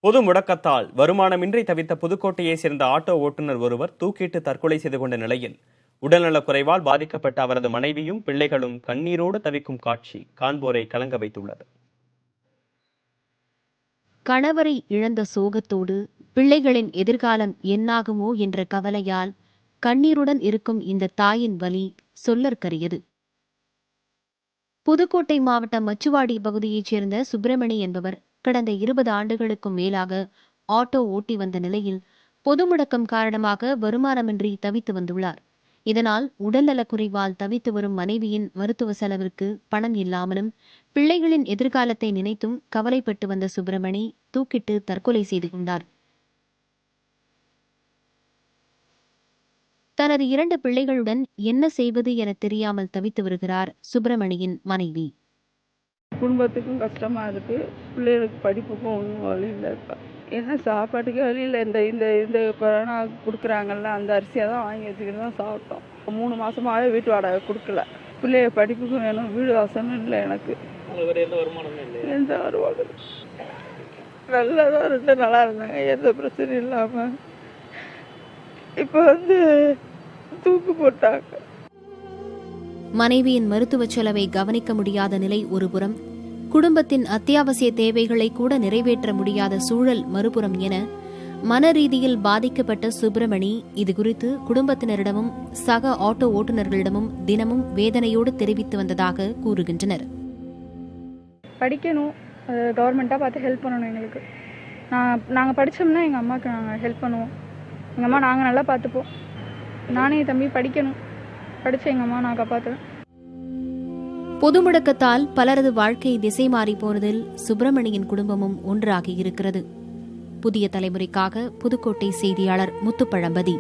பொது முடக்கத்தால் வருமானமின்றி தவித்த புதுக்கோட்டையை சேர்ந்த ஆட்டோ ஓட்டுநர் ஒருவர் தூக்கிட்டு தற்கொலை செய்து கொண்ட நிலையில் உடல்நலக் குறைவால் பாதிக்கப்பட்ட அவரது மனைவியும் பிள்ளைகளும் கண்ணீரோடு தவிக்கும் காட்சி காண்போரை கலங்க வைத்துள்ளது. கணவரை இழந்த சோகத்தோடு பிள்ளைகளின் எதிர்காலம் என்னாகுமோ என்ற கவலையால் கண்ணீருடன் இருக்கும் இந்த தாயின் வலி சொல்லற்கரியது. புதுக்கோட்டை மாவட்டம் மச்சுவாடி பகுதியைச் சேர்ந்த சுப்பிரமணி என்பவர் கடந்த 20 ஆண்டுகளுக்கும் மேலாக ஆட்டோ ஓட்டி வந்த நிலையில் பொது முடக்கம் காரணமாக வருமானமின்றி தவித்து வந்துள்ளார். இதனால் உடல்நலக்குறைவால் தவித்து வரும் மனைவியின் மருத்துவ செலவிற்கு பணம் இல்லாமலும் பிள்ளைகளின் எதிர்காலத்தை நினைத்தும் கவலைப்பட்டு வந்த சுப்பிரமணி தூக்கிட்டு தற்கொலை செய்து கொண்டார். தனது 2 பிள்ளைகளுடன் என்ன செய்வது என தெரியாமல் தவித்து வருகிறார் சுப்பிரமணியின் மனைவி. குடும்பத்துக்கும் கஷ்டமாக இருக்குது, பிள்ளைகளுக்கு படிப்புக்கும் ஒன்றும் வழி இல்லைப்பா. ஏன்னா சாப்பாட்டுக்கு வழி இல்லை. இந்த இந்த இந்த கொரோனா கொடுக்குறாங்கல்ல, அந்த அரிசியை தான் வாங்கி வச்சுக்கிட்டு தான் சாப்பிட்டோம். 3 மாதமாகவே வீட்டு வாடகை கொடுக்கல. பிள்ளைய படிப்புக்கும் வேணும், வீடு வாசனும் இல்லை. எனக்கு எந்த வருமானம் நல்லா தான் 2 நல்லா இருந்தாங்க, எந்த பிரச்சனையும் இல்லாமல். இப்போ தூக்கு போட்டாங்க. மனைவியின் மருத்துவ செலவை கவனிக்க முடியாத நிலை ஒருபுறம், குடும்பத்தின் அத்தியாவசிய தேவைகளை கூட நிறைவேற்ற முடியாத சூழல் மறுபுறம் என மன ரீதியில் பாதிக்கப்பட்ட சுப்பிரமணி இதுகுறித்து குடும்பத்தினரிடமும் சக ஆட்டோ ஓட்டுநர்களிடமும் தினமும் வேதனையோடு தெரிவித்து வந்ததாக கூறுகின்றனர். படிக்கணும், கவர்மெண்ட்டாக பார்த்து ஹெல்ப் பண்ணணும். எங்களுக்கு நாங்கள் படித்தோம்னா எங்கள் அம்மாவுக்கு நாங்கள் ஹெல்ப் பண்ணுவோம். எங்கள் அம்மா நாங்கள் நல்லா பார்த்துப்போம். நானே தம்பி படிக்கணும், படித்து எங்கள் அம்மா நான் காப்பாற்றுவேன். பொது முடக்கத்தால் பலரது வாழ்க்கை திசை மாறி போனதில் சுப்பிரமணியின் குடும்பமும் ஒன்றாகி இருக்கிறது. புதிய தலைமுறைக்காக புதுக்கோட்டை செய்தியாளர் முத்துப்பழம்பதி.